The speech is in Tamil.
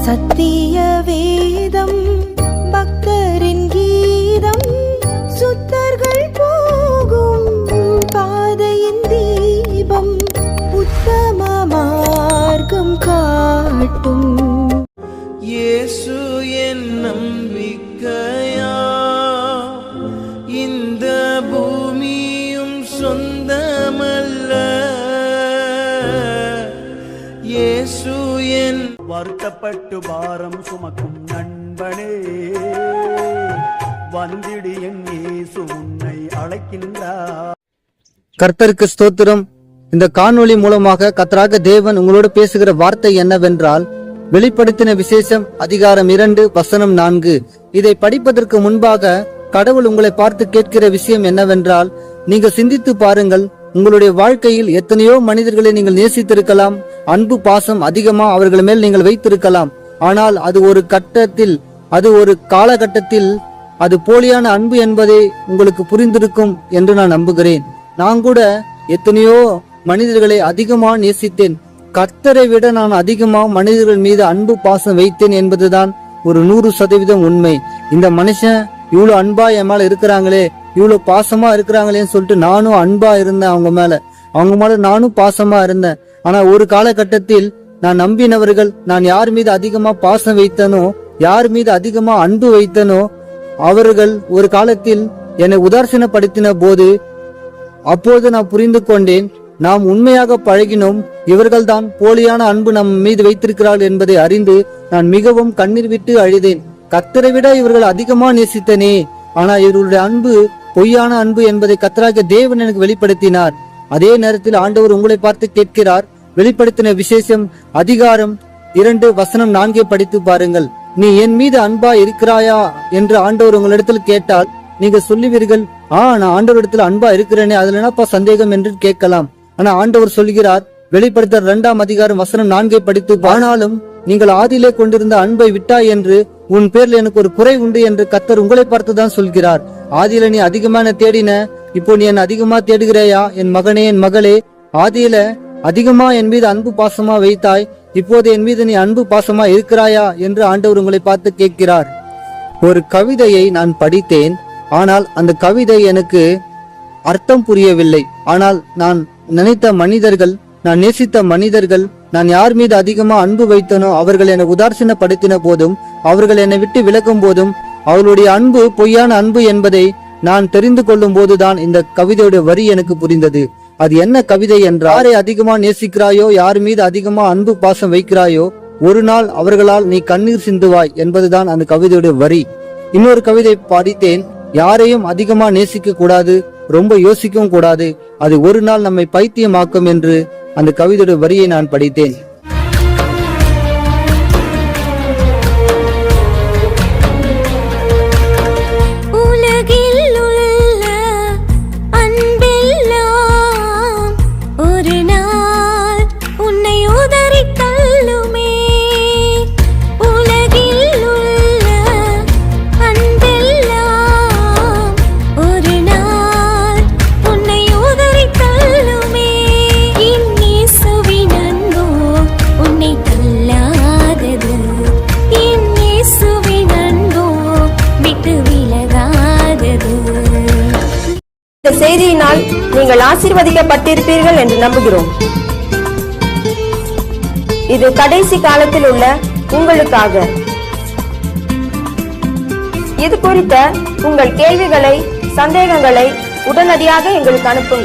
சத்திய வேதம் பக்தரின் கீதம், சுத்தர்கள் போகும் பாதையின் தீபம், உத்தம மார்க்கம் காட்டும். இயேசு என் நம்பிக்கையா, இந்த பூமியும் சொந்தமல்ல. இயேசு என் வருத்தப்பட்டு பாரம் சுமக்கும் நண்பனே, வந்திடு என் இயேசு உன்னை அழைக்கின்றார். கர்த்தருக்கு ஸ்தோத்திரம். இந்த காணொளி மூலமாக கர்த்தராக தேவன் உங்களோடு பேசுகிற வார்த்தை என்னவென்றால், வெளிப்படுத்தின விசேஷம் அதிகாரம் 2 வசனம் 4. இதை படிப்பதற்கு முன்பாக கடவுள் உங்களை பார்த்து கேட்கிற விஷயம் என்னவென்றால், நீங்க சிந்தித்து பாருங்கள். உங்களுடைய வாழ்க்கையில் எத்தனையோ மனிதர்களை நீங்கள் நேசித்திருக்கலாம், அன்பு பாசம் அதிகமா அவர்கள் மேல் நீங்கள் வைத்திருக்கலாம். ஆனால் அது ஒரு கட்டத்தில், அது ஒரு காலகட்டத்தில் அது போலியான அன்பு என்பதை உங்களுக்கு புரிந்திருக்கும் என்று நான் நம்புகிறேன். நான் கூட எத்தனையோ மனிதர்களை அதிகமா நேசித்தேன். கர்த்தரை விட நான் அதிகமா மனிதர்கள் மீது அன்பு பாசம் வைத்தேன் என்பதுதான் ஒரு 100% உண்மை. இந்த மனுஷன் இவ்வளவு அன்பா என் மேல இருக்கிறாங்களே, இவ்வளவு பாசமா இருக்கிறாங்களேன்னு சொல்லிட்டு நானும் அன்பா இருந்தேன் அவங்க மேல நானும் பாசமா இருந்தேன். ஆனா ஒரு காலகட்டத்தில் நான் நம்பினவர்கள், நான் யார் மீது அதிகமா பாசம் வைத்தனோ, யார் மீது அதிகமா அன்பு வைத்தனோ, அவர்கள் ஒரு காலத்தில் என்னை உதாசீனப்படுத்தின போது, அப்போது நான் புரிந்து கொண்டேன், நாம் உண்மையாக பழகினோம், இவர்கள்தான் போலியான அன்பு நம் மீது வைத்திருக்கிறார்கள் என்பதை அறிந்து நான் மிகவும் கண்ணீர் விட்டு அழுதேன். கர்த்தரை விட இவர்கள் அதிகமா நேசித்தனே, ஆனா இவர்களுடைய அன்பு பொய்யான அன்பு என்பதை கர்த்தராகிய தேவன் எனக்கு வெளிப்படுத்தினார். அதே நேரத்தில் ஆண்டவர் உங்களை பார்த்து கேட்கிறார். வெளிப்படுத்தின விசேஷம் அதிகாரம் 2 வசனம் 4 படித்து பாருங்கள். நீ என் மீது அன்பா இருக்கிறாயா என்று ஆண்டவர் உங்களிடத்தில் கேட்டால் நீங்க சொல்லுவீர்கள், நான் ஆண்டவரிடத்தில் அன்பா இருக்கிறேனே, அதுல என்னப்பா சந்தேகம் என்று கேட்கலாம். ஆனா ஆண்டவர் சொல்கிறார், வெளிப்படுத்த 2 அதிகாரம் வசனம் 4 படித்து, ஆனாலும் நீங்கள் ஆதியிலே கொண்டிருந்த அன்பை விட்டாய் என்று உன் பேர்ல எனக்கு ஒரு குறை உண்டு என்று கர்த்தர் உங்களை பார்த்துதான் சொல்கிறார். ஆதியில நீ அதிகமான தேடின, இப்போ நீ என்ன அதிகமா தேடுகிறாயா? என் மகனே, என் மகளே, ஆதியில அதிகமா என் மீது அன்பு பாசமா வைத்தாய், இப்போது என் மீது நீ அன்பு பாசமா இருக்கிறாயா என்று ஆண்டவர் உங்களை பார்த்து கேட்கிறார். ஒரு கவிதையை நான் படித்தேன். ஆனால் அந்த கவிதை எனக்கு அர்த்தம் புரியவில்லை. ஆனால் நான் நினைத்த மனிதர்கள், நான் நேசித்த மனிதர்கள், நான் யார் மீது அதிகமா அன்பு வைத்தனோ அவர்கள் என்னை உதாசீனப்படுத்தின போதும், அவர்கள் என்னை விட்டு விலகும் போதும், அவர்களுடைய அன்பு பொய்யான அன்பு என்பதை நான் தெரிந்து கொள்ளும் போதுதான் இந்த கவிதையுடைய வரி எனக்கு புரிந்தது. அது என்ன கவிதை என்றால், யாரை அதிகமா நேசிக்கிறாயோ, யார் மீது அதிகமா அன்பு பாசம் வைக்கிறாயோ, ஒரு நாள் அவர்களால் நீ கண்ணீர் சிந்துவாய் என்பதுதான் அந்த கவிதையுடைய வரி. இன்னொரு கவிதை படித்தேன். யாரையும் அதிகமா நேசிக்க கூடாது, ரொம்ப யோசிக்கவும் கூடாது, அது ஒரு நாள் நம்மை பைத்தியமாக்கும் என்று அந்த கவிதையுடைய வரியை நான் படித்தேன். இந்த செய்தியினால் நீங்கள் ஆசீர்வதிக்கப்பட்டிருப்பீர்கள் என்று நம்புகிறோம். இது கடைசி காலத்தில் உள்ள உங்களுக்காக. இது குறித்த உங்கள் கேள்விகளை, சந்தேகங்களை உடனடியாக எங்களுக்கு அனுப்புங்கள்.